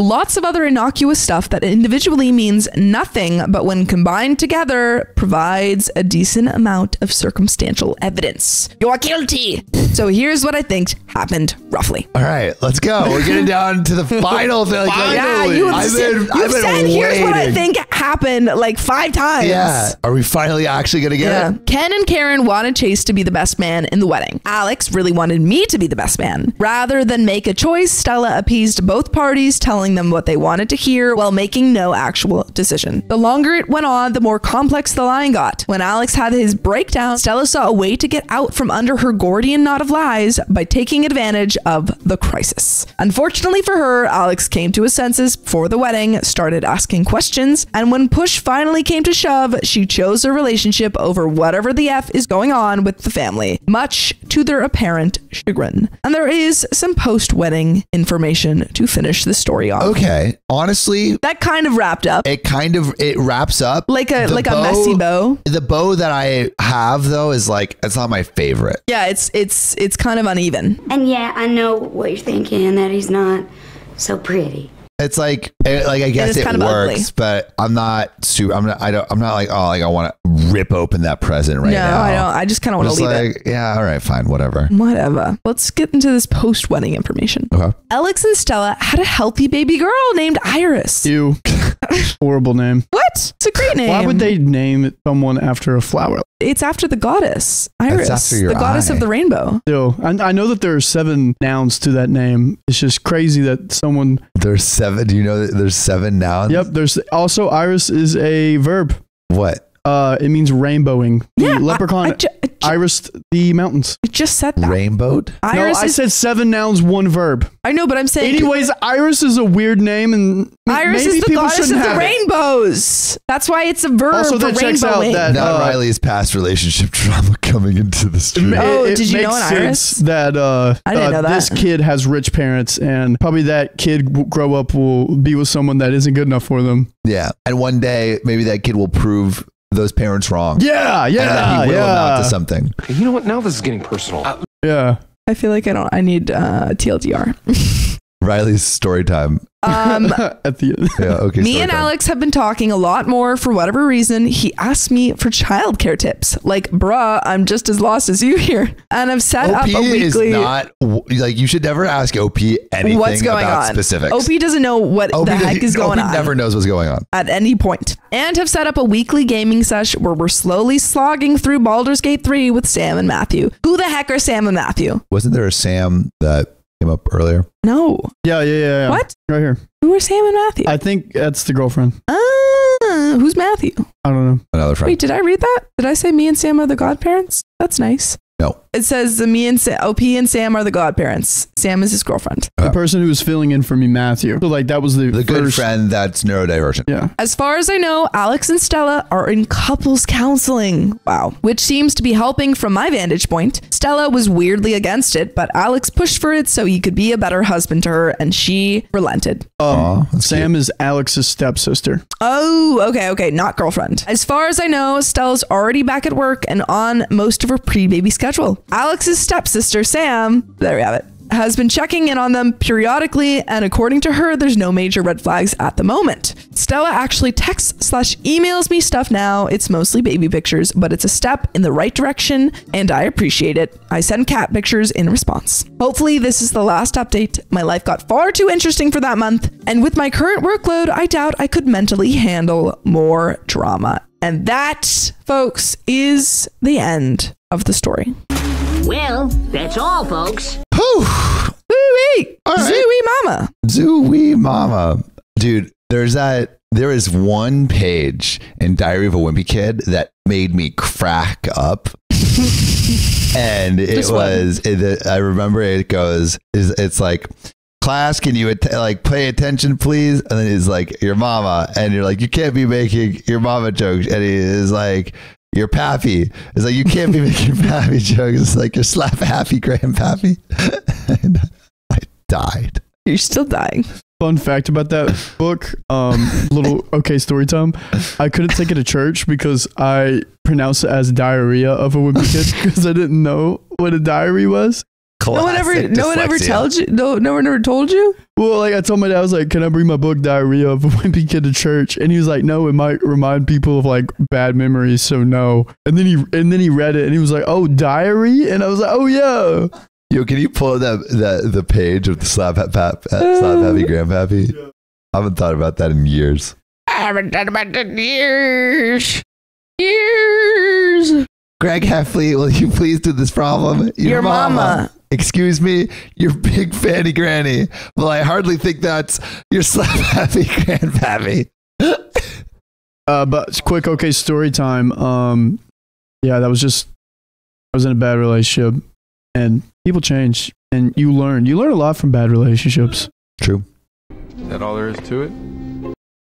Lots of other innocuous stuff that individually means nothing, but when combined together, provides a decent amount of circumstantial evidence. You're guilty. So here's what I think happened roughly. All right, let's go. We're getting down to the final thing. Yeah, you've said here's what I think happened like 5 times. Yeah. Are we finally actually going to get it? Ken and Karen wanted Chase to be the best man in the wedding. Alex really wanted me to be the best man. Rather than make a choice, Stella appeased both parties, telling telling them what they wanted to hear while making no actual decision. The longer it went on, the more complex the lying got. When Alex had his breakdown, Stella saw a way to get out from under her Gordian knot of lies by taking advantage of the crisis. Unfortunately for her, Alex came to his senses before the wedding, started asking questions, and when push finally came to shove, she chose a relationship over whatever the F is going on with the family, much to their apparent chagrin. And there is some post-wedding information to finish the story off. Okay. Honestly, that kind of wrapped up. It wraps up like a messy bow. The bow that I have though is like, it's not my favorite. Yeah, it's kind of uneven. And yeah, I know what you're thinking, that he's not so pretty. It's like I guess it works, ugly. But I'm not like, oh, like I want to rip open that present right now. No, I don't. I just kind of want to leave it. Yeah, all right, fine, whatever. Let's get into this post-wedding information. Okay. Alex and Stella had a healthy baby girl named Iris. Ew. Horrible name. What? It's a great name. Why would they name someone after a flower? It's after the goddess, Iris, the goddess of the rainbow. Still, I know that there are 7 nouns to that name. It's just crazy that someone... There's 7. Do you know that there's 7 nouns? Yep. There's also Iris is a verb. What? It means rainbowing. Yeah, the leprechaun irised the mountains. I just said that. Rainbowed? I said 7 nouns, 1 verb. I know, but I'm saying... Anyways, Iris is a weird name, and Iris is the goddess of the rainbows. That's why it's a verb also, for that checks out rainbowing. that Riley's past relationship trauma coming into the street. Did you know an Iris? That I didn't know that. This kid has rich parents, and probably that kid will grow up will be with someone that isn't good enough for them. Yeah, and one day maybe that kid will prove those parents wrong. Yeah, and that he will amount to something. You know what? Now this is getting personal. Yeah. I feel like I need TLDR. Riley's story time. At the end. Yeah, okay. Me and Alex have been talking a lot more for whatever reason. He asked me for childcare tips. Like, bruh, I'm just as lost as you here. And I've set up a weekly... is not, like, you should never ask OP anything what's going about on. specifics. OP doesn't know what the heck is going on. OP never knows what's going on. At any point. And have set up a weekly gaming sesh where we're slowly slogging through Baldur's Gate 3 with Sam and Matthew. Who the heck are Sam and Matthew? Wasn't there a Sam that came up earlier? No. Yeah. What? Right here. Who are Sam and Matthew? I think that's the girlfriend. Who's Matthew? I don't know. Another friend. Wait, did I read that? Did I say me and Sam are the godparents? That's nice. No. It says OP and Sam are the godparents. Sam is his girlfriend. The person who was filling in for me, Matthew. So like that was the good friend that's neurodivergent. Yeah. As far as I know, Alex and Stella are in couples counseling. Wow. Which seems to be helping from my vantage point. Stella was weirdly against it, but Alex pushed for it so he could be a better husband to her, and she relented. Sam is Alex's stepsister. Oh, okay. Not girlfriend. As far as I know, Stella's already back at work and on most of her pre-baby schedule. Alex's stepsister, Sam, there we have it, has been checking in on them periodically, and according to her, there's no major red flags at the moment. Stella actually texts/emails me stuff now. It's mostly baby pictures, but it's a step in the right direction, and I appreciate it. I send cat pictures in response. Hopefully, this is the last update. My life got far too interesting for that month, and with my current workload, I doubt I could mentally handle more drama. And that, folks, is the end of the story. Well, that's all, folks. Whew. Woo-wee. All right. Zooey mama. Zooey mama. Dude, there is one page in Diary of a Wimpy Kid that made me crack up. And I remember it goes, it's like, class, can you pay attention, please? And then he's like, your mama. And you're like, you can't be making your mama jokes. And he is like, your pappy. It's like, you can't be making pappy jokes. It's like, you're slap happy grandpappy. And I died. You're still dying. Fun fact about that book, little story time. I couldn't take it to church because I pronounced it as diarrhea of a wimpy kid because I didn't know what a diary was. No one ever told you? No one ever told you? Well, like I told my dad, I was like, can I bring my book Diarrhea of a Wimpy Kid to church? And he was like, no, it might remind people of like bad memories, so no. And then he read it and he was like, oh, diary? And I was like, oh yeah. Yo, can you pull the page of the slap happy grandpappy? Yeah. I haven't thought about that in years. I haven't thought about that in years. Years. Greg Heffley, will you please do this problem? Your mama. Excuse me, your big fanny granny. Well, I hardly think that's your slap happy grandpappy. But quick, okay, story time. Yeah, I was in a bad relationship, and people change, and you learn a lot from bad relationships. True. Is that all there is to it?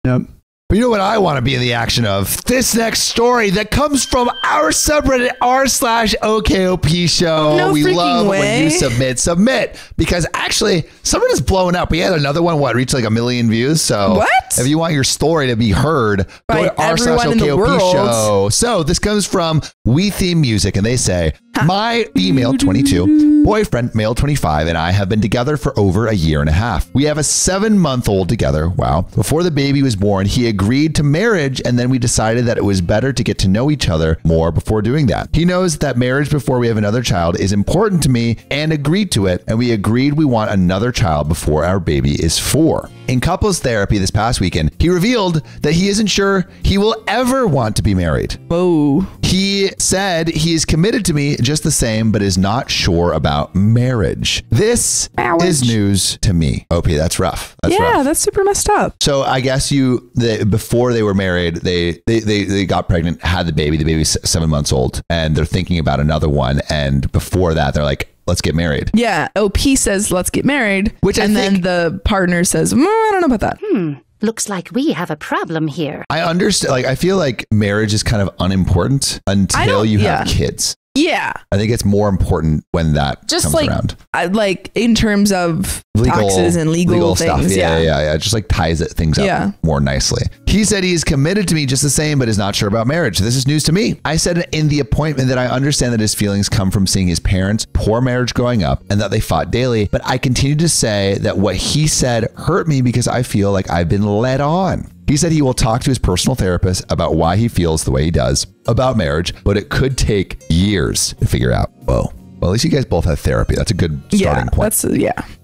Yep. But you know what I want to be in the action of? This next story that comes from our subreddit r/OKOP show. No we freaking love way. when you submit because actually someone is blowing up. We had another one, reached like 1 million views. So what? If you want your story to be heard, by go to everyone in the r/OKOP world. show. So this comes from We Theme Music, and they say, my female 22, boyfriend male 25, and I have been together for over a year and a half. We have a 7-month-old together. Wow. Before the baby was born, he agreed to marriage, and then we decided that it was better to get to know each other more before doing that. He knows that marriage before we have another child is important to me and agreed to it, and we agreed we want another child before our baby is 4. In couples therapy this past weekend, he revealed that he isn't sure he will ever want to be married. Whoa. He said he is committed to me just the same, but is not sure about marriage. This is news to me. OP, that's rough. That's rough. That's super messed up. So I guess before they were married, they got pregnant, had the baby. The baby's 7 months old, and they're thinking about another one. And before that, they're like, let's get married. Yeah. OP says, let's get married. Then the partner says, I don't know about that. Looks like we have a problem here. I understand. Like, I feel like marriage is kind of unimportant until you have kids. Yeah. I think it's more important when that comes around. Like in terms of taxes and legal things. Stuff. Yeah. Just like ties things up more nicely. He said he is committed to me just the same, but is not sure about marriage. This is news to me. I said in the appointment that I understand that his feelings come from seeing his parents' poor marriage growing up and that they fought daily. But I continue to say that what he said hurt me because I feel like I've been led on. He said he will talk to his personal therapist about why he feels the way he does about marriage, but it could take years to figure out. Whoa. Well, at least you guys both have therapy. That's a good starting point.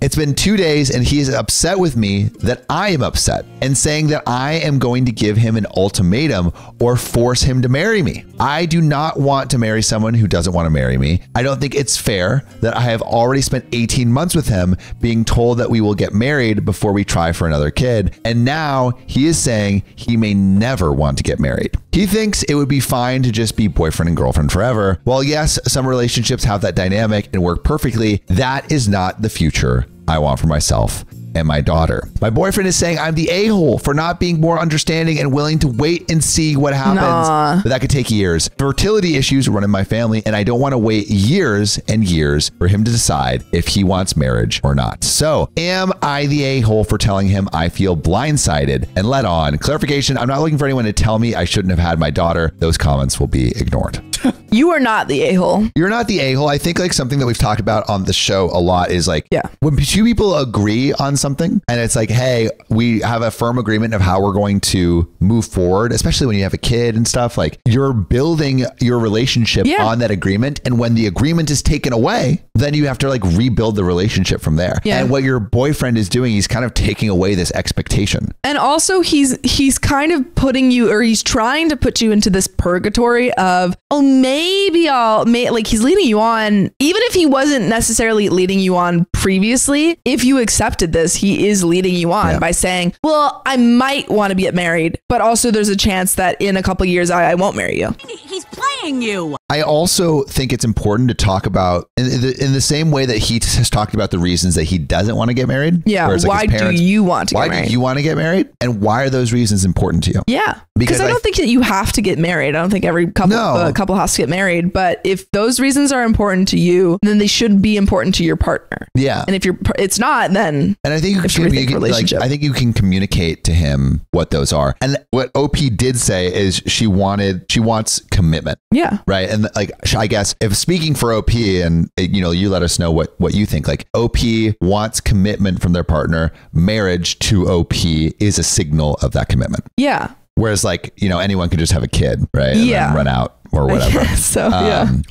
It's been 2 days and he is upset with me that I am upset and saying that I am going to give him an ultimatum or force him to marry me. I do not want to marry someone who doesn't want to marry me. I don't think it's fair that I have already spent 18 months with him being told that we will get married before we try for another kid. And now he is saying he may never want to get married. He thinks it would be fine to just be boyfriend and girlfriend forever. While yes, some relationships have that dynamic and work perfectly, that is not the future I want for myself and my daughter. My boyfriend is saying I'm the a-hole for not being more understanding and willing to wait and see what happens. But that could take years. Fertility issues run in my family, and I don't want to wait years and years for him to decide if he wants marriage or not. So am I the a-hole for telling him I feel blindsided and led on? Clarification, I'm not looking for anyone to tell me I shouldn't have had my daughter. Those comments will be ignored. You are not the a-hole. You're not the a-hole. I think like something that we've talked about on the show a lot is like when two people agree on something and it's like, hey, we have a firm agreement of how we're going to move forward, especially when you have a kid and stuff, like you're building your relationship on that agreement. And when the agreement is taken away, then you have to like rebuild the relationship from there. And what your boyfriend is doing, he's kind of taking away this expectation. And also he's kind of putting you, or he's trying to put you into this purgatory of, oh, maybe like he's leading you on, even if he wasn't necessarily leading you on previously. If you accepted this, he is leading you on by saying, well, I might want to get married, but also there's a chance that in a couple of years I won't marry you. He's playing you. I also think it's important to talk about in the same way that he has talked about the reasons that he doesn't want to get married. Yeah. Why do you want to get married? Why do you want to get married? And why are those reasons important to you? Yeah. Because I don't think that you have to get married. I don't think every couple has to get married. But if those reasons are important to you, then they should be important to your partner. Yeah. And if it's not, then I think I think you can communicate to him what those are. And what OP did say is she wants commitment. Yeah. Right. And like, I guess if speaking for OP and you let us know what you think, like OP wants commitment from their partner. Marriage to OP is a signal of that commitment. Yeah. Whereas like, anyone can just have a kid, right? And then run out or whatever. So,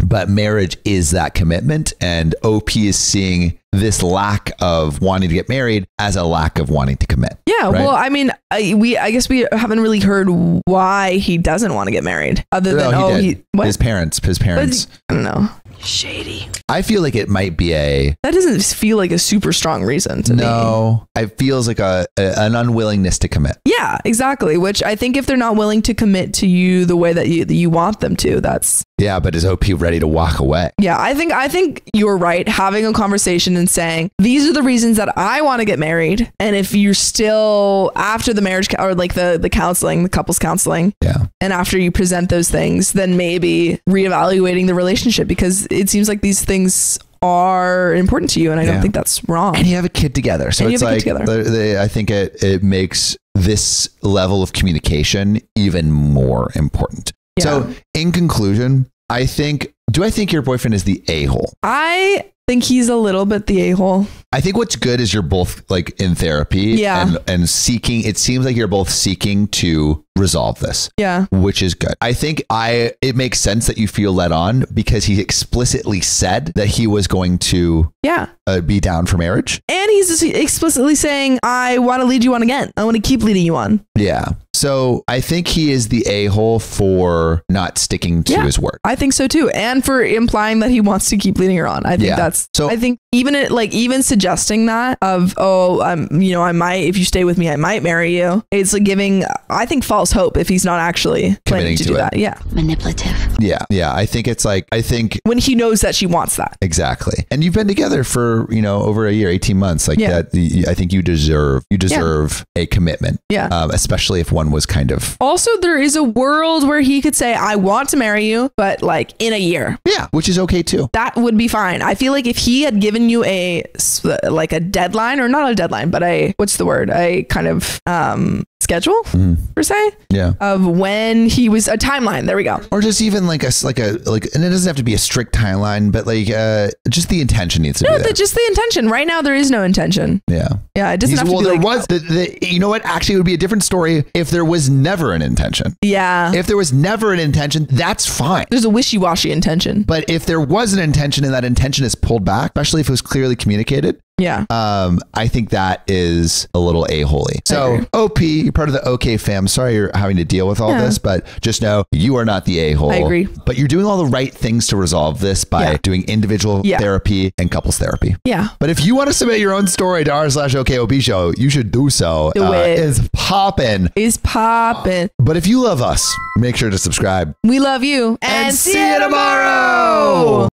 but marriage is that commitment, and OP is seeing this lack of wanting to get married as a lack of wanting to commit. Yeah. Right? Well, I mean, I guess we haven't really heard why he doesn't want to get married other than, his parents. I don't know. Shady. I feel like it might be that doesn't feel like a super strong reason to me. No, it feels like an unwillingness to commit. Yeah, exactly. Which I think if they're not willing to commit to you the way that you want them to, that's... Yeah, but is OP ready to walk away? Yeah, I think you're right. Having a conversation and saying, these are the reasons that I want to get married. And if you're still after the marriage or like the counseling, the couples counseling. Yeah. And after you present those things, then maybe reevaluating the relationship, because it seems like these things are important to you, and I don't think that's wrong. And you have a kid together, so it's like I think it makes this level of communication even more important. Yeah. So in conclusion, do I think your boyfriend is the a-hole? I think he's a little bit the a-hole. I think what's good is you're both like in therapy and seeking, it seems like you're both seeking to resolve this. Yeah. Which is good. I think it makes sense that you feel led on because he explicitly said that he was going to be down for marriage. And he's explicitly saying, I want to lead you on again. I want to keep leading you on. Yeah. So I think he is the a-hole for not sticking to his word. I think so too. And for implying that he wants to keep leading her on. I think that's, so I think even suggesting that of, I might, if you stay with me, I might marry you. It's like giving, I think, false hope if he's not actually planning to do that. Yeah. Manipulative. Yeah. Yeah. I think when he knows that she wants that. Exactly. And you've been together for, over a year, 18 months like that. I think you deserve a commitment. Yeah. Especially if one was kind of. Also, there is a world where he could say, I want to marry you, but like in a year. Yeah. Which is okay too. That would be fine. I feel like if he had given you a deadline, or not a deadline, but a kind of schedule per se. Yeah. Of when he was a timeline. There we go. Or just even like and it doesn't have to be a strict timeline, but just the intention needs to be there. Just the intention. Right now there is no intention. Yeah. Yeah. It doesn't have to be there was you know what? Actually, it would be a different story if there was never an intention. Yeah. If there was never an intention, that's fine. There's a wishy-washy intention. But if there was an intention and that intention is pulled back, especially if it was clearly communicated. Yeah. I think that is a little a-holy. So OP, you're part of the OK fam. Sorry you're having to deal with all this, but just know you are not the a-hole. I agree. But you're doing all the right things to resolve this by doing individual therapy and couples therapy. Yeah. But if you want to submit your own story to r/OKOP you should do so. Do it. It's poppin'. It's poppin'. But if you love us, make sure to subscribe. We love you. And see you tomorrow.